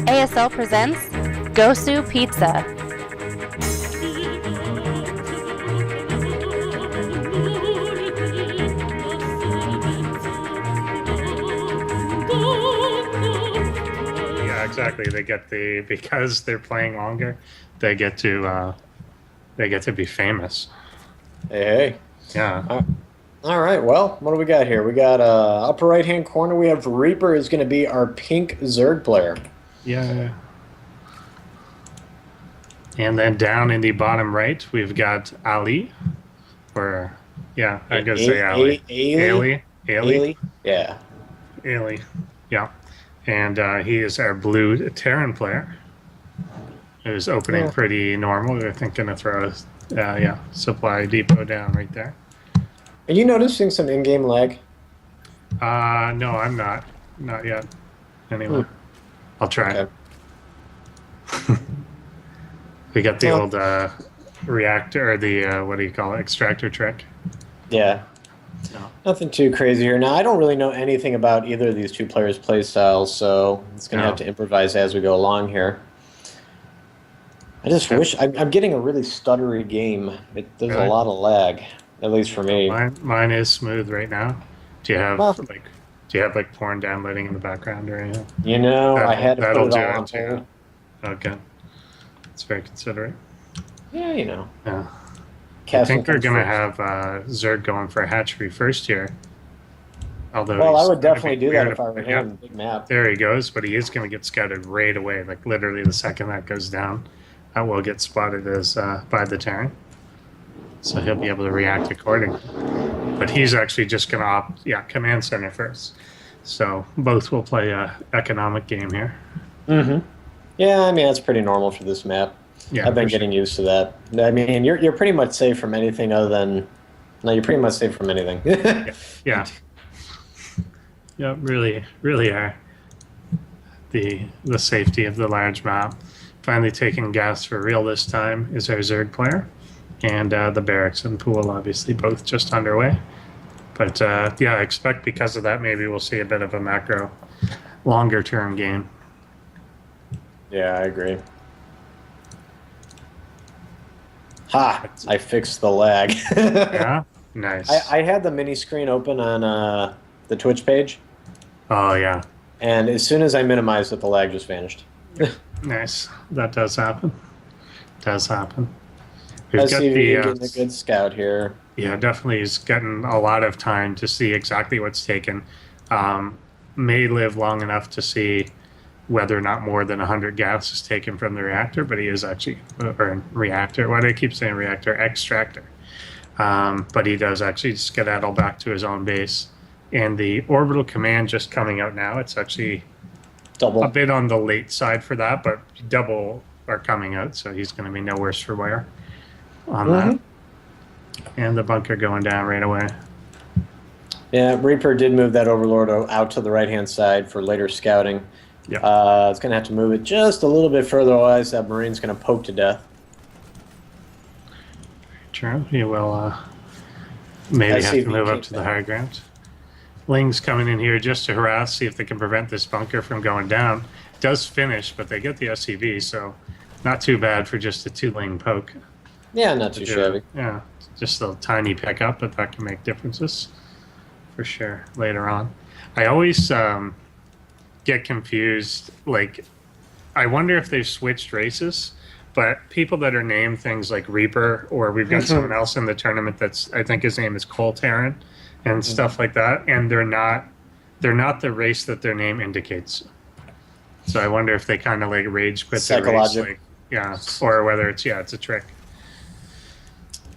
ASL presents Gosu Pizza. Yeah, exactly. They get because they're playing longer, they get to be famous. Hey, Yeah. hey. All right. Well, what do we got here? We got upper right hand corner. We have Reaper is going to be our pink Zerg player. Yeah. And then down in the bottom right, we've got Ali, or yeah, I'm gonna say Ali. Ailee? Ailee. Ailee. Ailee? Yeah. Ailee. Yeah. And he is our blue Terran player. Who's opening Yeah. pretty normal. I think gonna throw a supply depot down right there. Are you noticing some in-game lag? No, I'm not. Not yet. Hmm. Anyway, I'll try. Okay. We got the Well, old reactor, or the what do you call it, extractor trick. yeah. No. Nothing too crazy here. Now, I don't really know anything about either of these two players' play styles, so it's going to have to improvise as we go along here. I just wish I'm getting a really stuttery game. There's Really? a lot of lag, at least for me. Mine is smooth right now. Do you have Well, like porn downloading in the background or anything? you know, I had to put That'll it do all on it too. hold. Okay, it's very considerate. Yeah, you know. Yeah, I Castle think they're comes gonna first. have Zerg going for a hatchery first here. Although Well, I he's would gonna definitely be do that weird if I were about it. Yeah, him. Big map. there he goes, but he is gonna get scouted right away. Like literally the second that goes down, that will get spotted as by the Terran. So he'll be able to react accordingly. But he's actually just going to opt, command center first. So both will play a economic game here. Mm-hmm. Yeah, I mean that's pretty normal for this map. Yeah, I've been for sure. getting used to that. I mean, you're pretty much safe from anything other than. No, you're pretty much safe from anything. Yeah, yeah, really, really are. The safety of the large map. Finally taking gas for real this time is our Zerg player, and the barracks and pool obviously both just underway. But I expect because of that maybe we'll see a bit of a macro, longer term game. Yeah, I agree. Ha! I fixed the lag. Yeah, nice. I had the mini screen open on the Twitch page, Oh yeah, and as soon as I minimized it, the lag just vanished. nice. That does happen. Does happen. We've got SCV the getting a good scout here. yeah, definitely he's getting a lot of time to see exactly what's taken. May live long enough to see whether or not more than 100 gas is taken from the reactor, but he is actually, or reactor, why do I keep saying reactor? Extractor. But he does actually skedaddle back to his own base. And the orbital command just coming out now, it's actually a Double. bit on the late side for that, but double are coming out, so he's going to be no worse for wear on that. And the bunker going down right away. Yeah, Reaper did move that Overlord out to the right-hand side for later scouting. Yeah. It's going to have to move it just a little bit further, otherwise that Marine's going to poke to death. True. He will maybe have to move up to the high ground. Ling's coming in here just to harass, see if they can prevent this bunker from going down. Does finish, but they get the SCV, so not too bad for just a 2-lane poke. Yeah, not too shabby. Yeah, just a tiny pickup, but that can make differences for sure later on. I always get confused. Like, I wonder if they've switched races, but people that are named things like Reaper, or we've got someone else in the tournament that's, I think his name is Cole Terran, and stuff like that, and they're not the race that their name indicates. So I wonder if they kind of like rage quit their race, like, yeah, or whether it's a trick.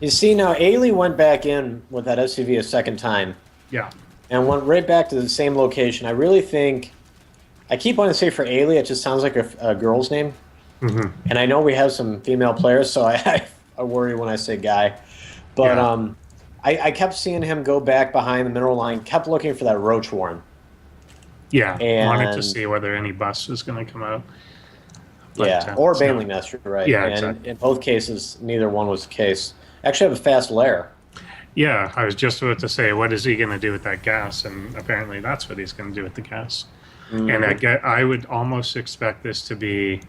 You see, now Ailee went back in with that SCV a second time. Yeah. And went right back to the same location. I really think... I keep wanting to say for Ailee, it just sounds like a girl's name. Mm-hmm. And I know we have some female players, so I worry when I say guy. But I kept seeing him go back behind the mineral line, kept looking for that roach warren. Yeah, wanted to And see whether any bus was going to come out. yeah, or Baneling Nest, you're right. Yeah, and exactly. in both cases, neither one was the case. Actually, I have a fast lair. Yeah, I was just about to say, what is he going to do with that gas? And apparently that's what he's going to do with the gas. And I would almost expect this to be,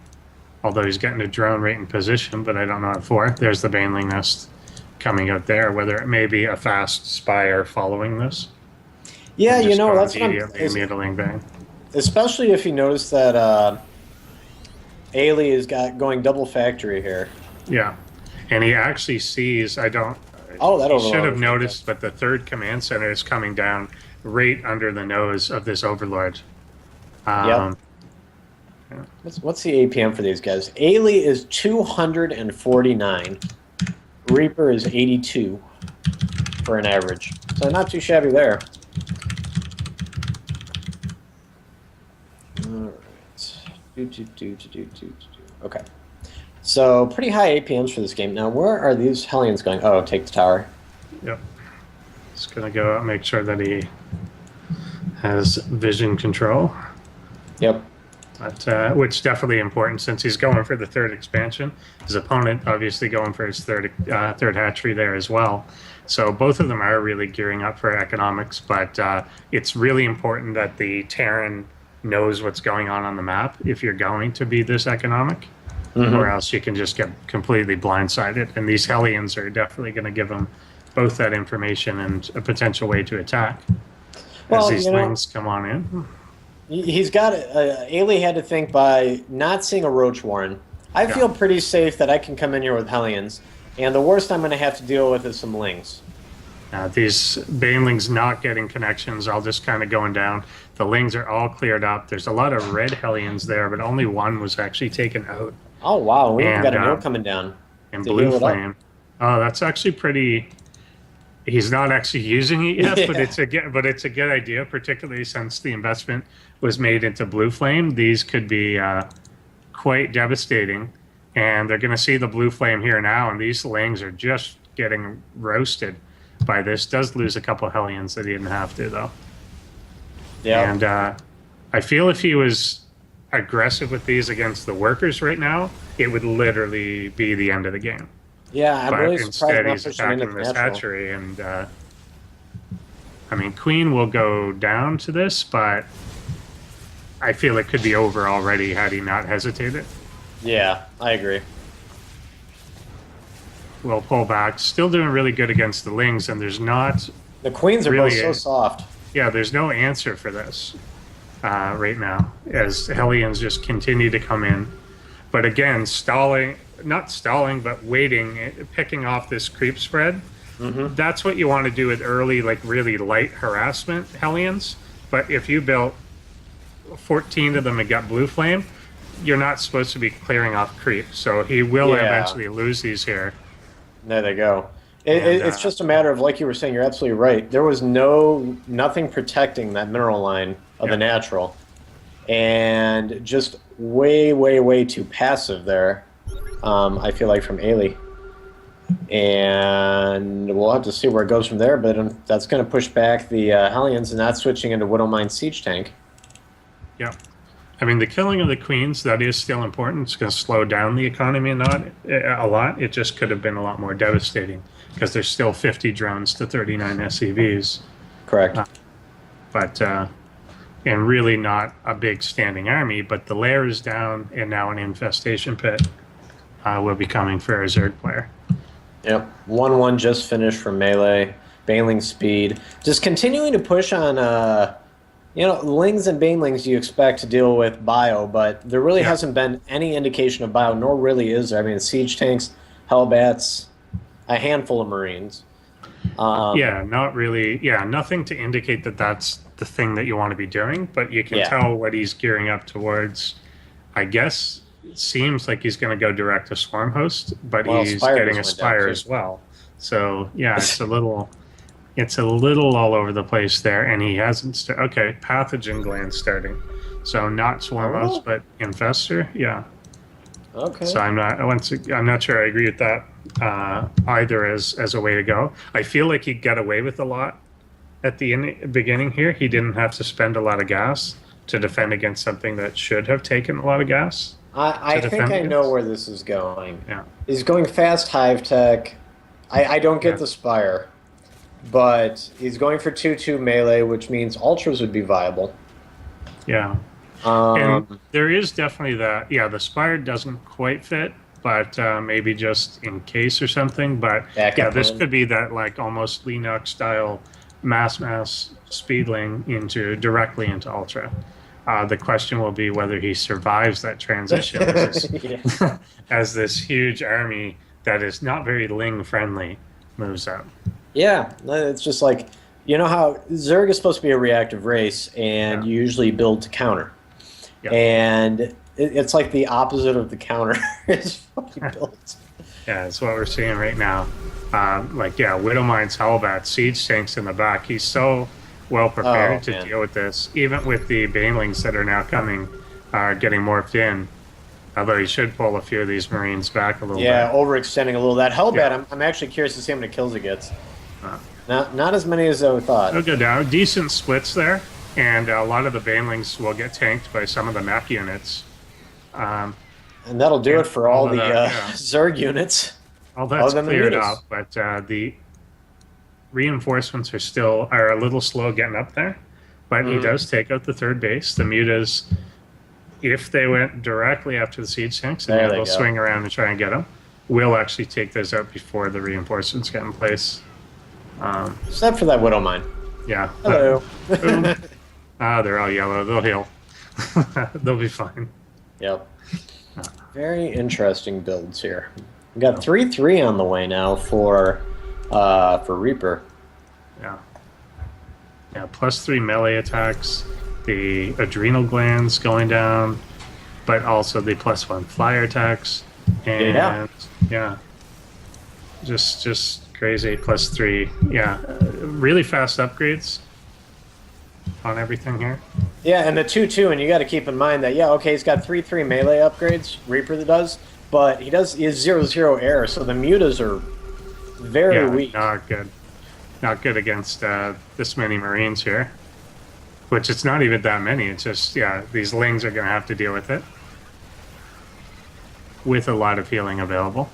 although he's getting a drone right in position, but I don't know what for. There's the Baneling nest coming out there, whether it may be a fast spire following this. Yeah, Just go that's what immediately middling bang. especially if you notice that Ailee is going double factory here. Yeah. And he actually sees, I don't, Oh, that he overlord should have is noticed, but the third command center is coming down right under the nose of this overlord. Yep. What's the APM for these guys? Ailee is 249. Reaper is 82 for an average. So not too shabby there. All right. Okay. So pretty high APMs for this game. Now, where are these Hellions going? Oh, take the tower. Yep. Just going to go out and make sure that he has vision control. Yep. But, which definitely important since he's going for the third expansion. His opponent obviously going for his third hatchery there as well. So both of them are really gearing up for economics, but it's really important that the Terran knows what's going on the map if you're going to be this economic, or else you can just get completely blindsided. And these Hellions are definitely going to give them both that information and a potential way to attack as these things come on in. He's got Ailee had to think by not seeing a Roach Warren. I feel pretty safe that I can come in here with Hellions, and the worst I'm going to have to deal with is some Lings. These Banelings not getting connections, all just kind of going down. The Lings are all cleared up. There's a lot of red Hellions there, but only one was actually taken out. Oh, wow. We've got a mill coming down. And Blue Flame. Oh, that's actually pretty... He's not actually using it yet, but it's a good idea, particularly since the investment was made into Blue Flame. These could be quite devastating, and they're going to see the Blue Flame here now, and these Lings are just getting roasted by this. Does lose a couple Hellions that he didn't have to, though. Yeah. And I feel if he was aggressive with these against the workers right now, it would literally be the end of the game. Yeah, I'm really surprised he's attacking this hatchery, and I mean, Queen will go down to this, but I feel it could be over already had he not hesitated. Yeah, I agree. We'll pull back. Still doing really good against the Lings, and there's not... The Queens are really both so soft. Yeah, there's no answer for this right now, as Hellions just continue to come in. But again, not stalling, but waiting, picking off this creep spread. That's what you want to do with early, like really light harassment Hellions. But if you built 14 of them and got Blue Flame, you're not supposed to be clearing off creep. So he will eventually lose these here. There they go. It's just a matter of, like you were saying, you're absolutely right. There was nothing protecting that mineral line of the natural. And just way, way, way too passive there. I feel like from Ailee. And we'll have to see where it goes from there, but that's going to push back the Hellions and not switching into Widowmine Siege Tank. Yeah. I mean, the killing of the Queens, that is still important. It's going to slow down the economy a lot. It just could have been a lot more devastating because there's still 50 drones to 39 SCVs. Correct. And really not a big standing army, but the lair is down, and now an infestation pit will be coming for a Zerg player. Yep, 1-1 just finished from melee, Baneling speed. Just continuing to push on, Lings and Banelings you expect to deal with bio, but there really hasn't been any indication of bio, nor really is there. I mean, siege tanks, Hellbats, a handful of Marines. Not really. Yeah, nothing to indicate that that's the thing that you want to be doing, but you can tell what he's gearing up towards. I guess it seems like he's going to go direct to Swarm Host, but he's getting a Spire as well. So yeah, it's a little all over the place there, and he hasn't Pathogen Gland starting. So not Swarm Host, but Infestor, yeah. Okay. So I'm not sure I agree with that either as a way to go. I feel like he got away with a lot at the beginning here. He didn't have to spend a lot of gas to defend against something that should have taken a lot of gas. I think I know where this is going. Yeah. He's going fast Hive Tech. I don't get the Spire, but he's going for 2-2 melee, which means Ultras would be viable. Yeah. And Um, there is definitely that. Yeah, the spire doesn't quite fit, but maybe just in case or something. But yeah, backup this plan. could be that like almost Linux style mass speedling into directly into Ultra. The question will be whether he survives that transition as Yeah. this as this huge army that is not very Ling friendly moves up. Yeah, it's just like you know how Zerg is supposed to be a reactive race, and Yeah, you usually build to counter, yeah, and it's like the opposite of the counter is fucking built. yeah. It's what we're seeing right now. Like yeah, Widowmine's Hellbat siege tanks in the back. He's so well prepared Oh to man, deal with this, even with the banelings that are now coming, getting morphed in. Although he should pull a few of these Marines back a little bit. yeah, overextending a little. That Hellbat, Yeah. I'm actually curious to see how many kills it gets. Uh, Not as many as I thought, They'll go down. Decent splits there, and a lot of the banelings will get tanked by some of the mech units. Um, and that'll do and it for all all of the that, yeah, Zerg units. all Other that's than the cleared mutas. up, but the reinforcements are a little slow getting up there. But he Hmm. does take out the third base. The mutas, if they went directly after the siege tanks, and There they they'll go. swing around and try and get them, will actually take those out before the reinforcements get in place. Um, Except for that Widowmine. yeah. Hello. They're all yellow. They'll heal. They'll be fine. Yep. Very interesting builds here. We got 3-3 on the way now for Reaper. Yeah. Yeah. +3 melee attacks. The adrenal glands going down, but also the +1 flyer attacks. And Yeah. yeah, just crazy. +3. Yeah. Really fast upgrades on everything here. Yeah, and the 2-2, and you got to keep in mind that yeah, okay, he's got 3-3 melee upgrades. Reaper that does, but he is 0-0 air, so the mutas are very Yeah. weak. Not good. Not good against this many Marines here. Which it's not even that many. It's just, yeah, these Lings are going to have to deal with it. With a lot of healing available.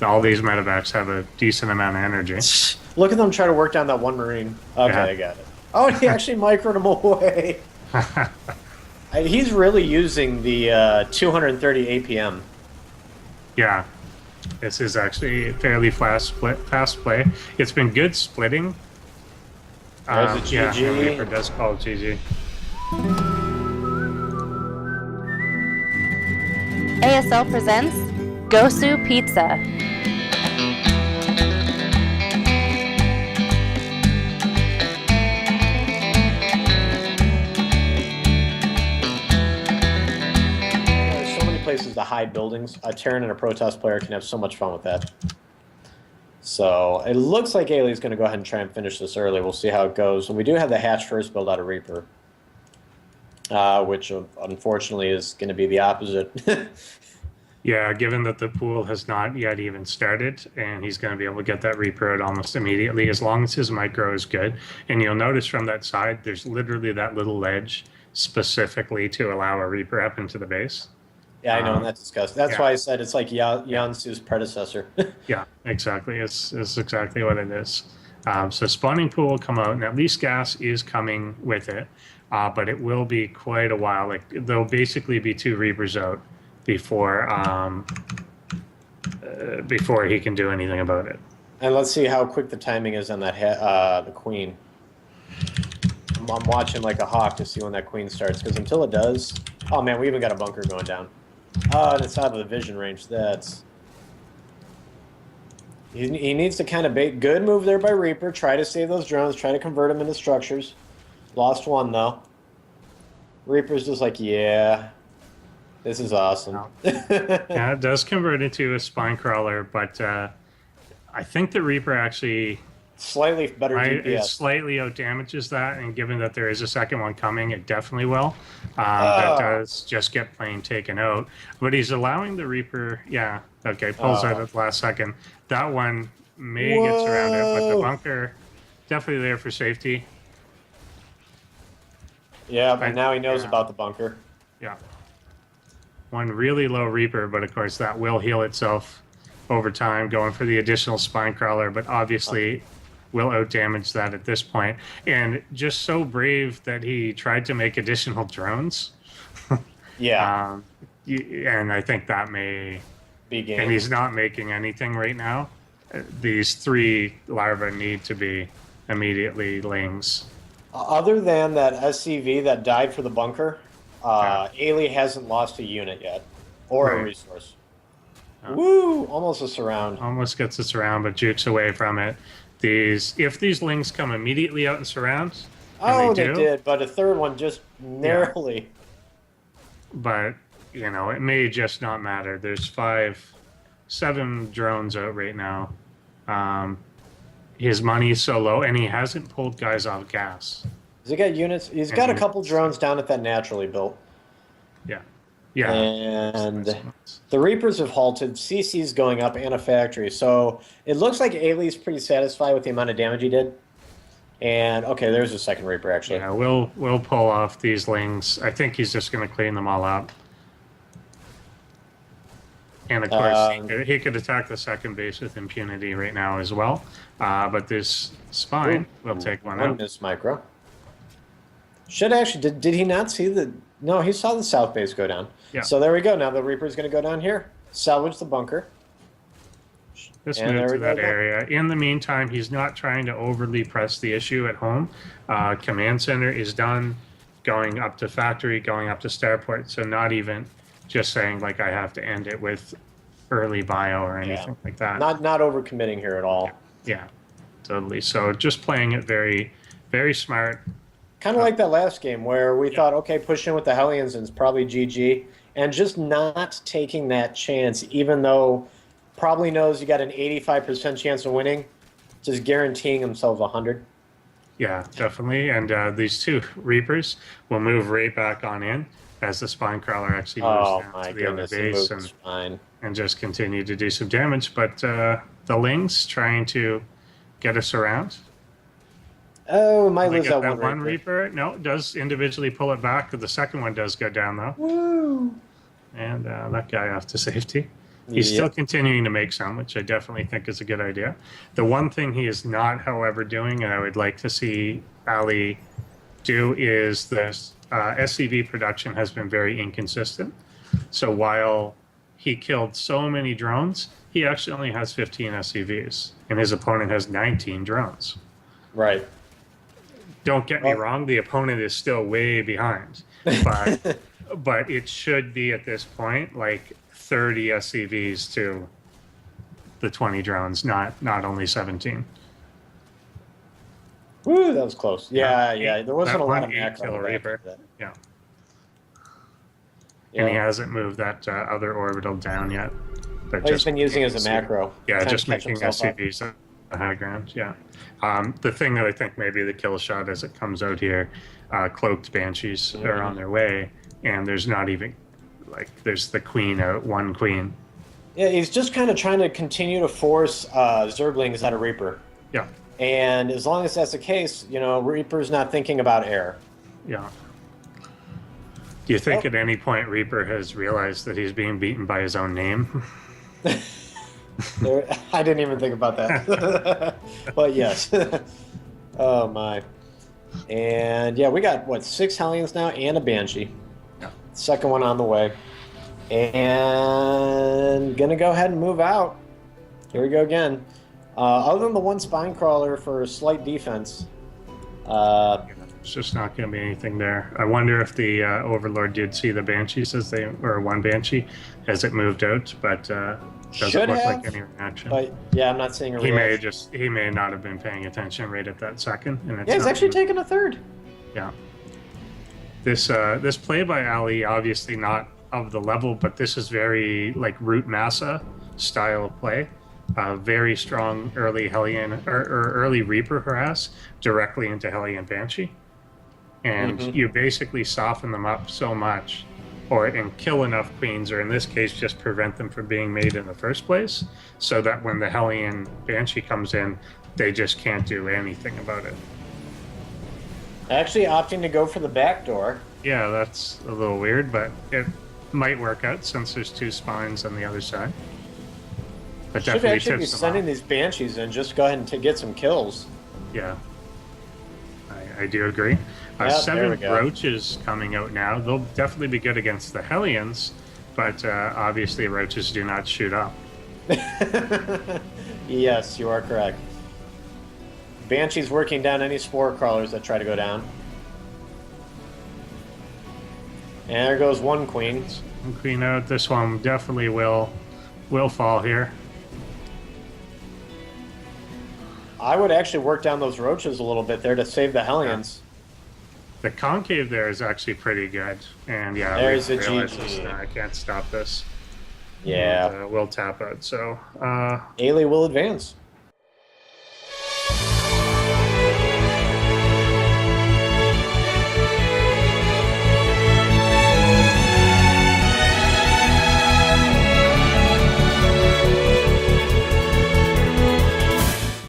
All these medevacs have a decent amount of energy. Look at them try to work down that one Marine. Okay, Yeah. I got it. Oh, he actually microed him away. He's really using the 230 APM. Yeah. This is actually fairly fast play. It's been good splitting. There's a Yeah, GG. and Reaper does call GG. ASL presents Gosu Pizza. There's so many places to hide buildings. A Terran and a Protoss player can have so much fun with that. So it looks like Ailee's going to go ahead and try and finish this early. We'll see how it goes. And we do have the hatch first build out of Reaper, which unfortunately is going to be the opposite. Yeah, given that the pool has not yet even started, and he's going to be able to get that Reaper out almost immediately, as long as his micro is good. And you'll notice from that side, there's literally that little ledge specifically to allow a Reaper up into the base. Yeah, I know, and that's disgusting. That's Yeah. why I said it's like Yansu's predecessor. Yeah, exactly. It's exactly what it is. So spawning pool will come out, and at least gas is coming with it, but it will be quite a while. Like there'll basically be 2 Reapers out before he can do anything about it. And let's see how quick the timing is on that the queen. I'm watching like a hawk to see when that queen starts, because until it does... Oh man, we even got a bunker going down. Oh, and it's out of the vision range. That's... He needs to kind of bait. Good move there by Reaper. Try to save those drones. Try to convert them into structures. Lost one, though. Reaper's just like, yeah, this is awesome. Yeah, it does convert into a spine crawler, but I think the Reaper actually Slightly better it DPS. slightly out damages that, and given that there is a second one coming, it definitely will. That does just get plain taken out, but he's allowing the Reaper. Yeah, okay, pulls out at the last second. That one may get surrounded, but the bunker definitely there for safety. Yeah, but now he knows about the bunker. Yeah. One really low Reaper, but of course that will heal itself over time, going for the additional spine crawler. But obviously, will outdamage that at this point. And just so brave that he tried to make additional drones. Yeah. And I think that may Be game. and he's not making anything right now. These 3 larvae need to be immediately lings. Other than that SCV that died for the bunker, Ailee hasn't lost a unit yet, or a resource. Woo! Almost a surround. Almost gets a surround, but jukes away from it. If these lings come immediately out and surround, they did, but a third one just narrowly. Yeah. But it may just not matter. There's 7 drones out right now. His money is so low, and he hasn't pulled guys off gas. Has he got units? He's got a couple drones down at that naturally built. Yeah. Yeah. And the Reapers have halted. CC's going up and a factory. So it looks like Ailee's pretty satisfied with the amount of damage he did. And, okay, there's a second Reaper, actually. Yeah, we'll pull off these lings. I think he's just going to clean them all up. And, of course, he could attack the second base with impunity right now as well. But this spine will take one out. This micro. Should actually... Did he not see the... No, he saw the south base go down. Yeah. So there we go. Now the Reaper's going to go down here. Salvage the bunker. Just move to that area. In the meantime, he's not trying to overly press the issue at home. Command center is done, going up to factory, going up to starport. So not even just saying, like, I have to end it with early bio or anything like that. Not overcommitting here at all. Yeah, totally. So just playing it very, very smart. Kind of like that last game where we thought, okay, push in with the Hellions and it's probably GG. And just not taking that chance, even though probably knows you got an 85% chance of winning, just guaranteeing himself 100. Yeah, definitely. And these 2 Reapers will move right back on in as the Spine Crawler actually moves down to the other base and just continue to do some damage. But the Lings trying to get us around. Oh, might lose that one Reaper. No, does individually pull it back. The second one does go down, though. Woo! And that guy off to safety. He's still continuing to make some, which I definitely think is a good idea. The one thing he is not, however, doing, and I would like to see Ailee do, is this SCV production has been very inconsistent. So while he killed so many drones, he actually only has 15 SCVs, and his opponent has 19 drones. Right. Don't get me wrong, the opponent is still way behind. But but it should be at this point like 30 SCVs to the 20 drones, not only 17. Woo, that was close. Yeah. There wasn't a lot of macro Reaper. Yeah. And he hasn't moved that other orbital down yet. But he's been using it as a macro. Yeah, just making SCVs on the high ground. Yeah. The thing that I think maybe the kill shot as it comes out here, cloaked banshees are on their way, and there's not even there's the queen out, one queen. Yeah, he's just kind of trying to continue to force Zerglings out of Reaper. Yeah. And as long as that's the case, Reaper's not thinking about air. Yeah. Do you think at any point Reaper has realized that he's being beaten by his own name? I didn't even think about that. But yes. Oh, my. And, yeah, we got, 6 Hellions now and a Banshee. Yeah. Second one on the way. And going to go ahead and move out. Here we go again. Other than the one Spine Crawler for slight defense. It's just not going to be anything there. I wonder if the Overlord did see the Banshees or one Banshee as it moved out, but doesn't look like any reaction. But yeah, I'm not seeing a reaction. He may not have been paying attention right at that second. And he's actually taking a third. Yeah. This play by Ailee, obviously not of the level, but this is very Root Massa style play. Very strong early Hellion or early Reaper harass directly into Hellion Banshee. And you basically soften them up so much and kill enough queens, or in this case just prevent them from being made in the first place, so that when the Hellion Banshee comes in, they just can't do anything about it. Actually opting to go for the back door. Yeah, that's a little weird, but it might work out since there's 2 spines on the other side. But Should actually be sending these Banshees in, just go ahead and get some kills. Yeah, I do agree. Yep, there we 7 go. roaches coming out now. They'll definitely be good against the Hellions, but obviously roaches do not shoot up. Yes, you are correct. Banshee's working down any spore crawlers that try to go down. And there goes one queen. And queen out. This one definitely will fall here. I would actually work down those roaches a little bit there to save the Hellions. The concave there is actually pretty good, and yeah, There's we a realize GG. this, I can't stop this. Yeah. And, we'll tap out. So Ailee will advance.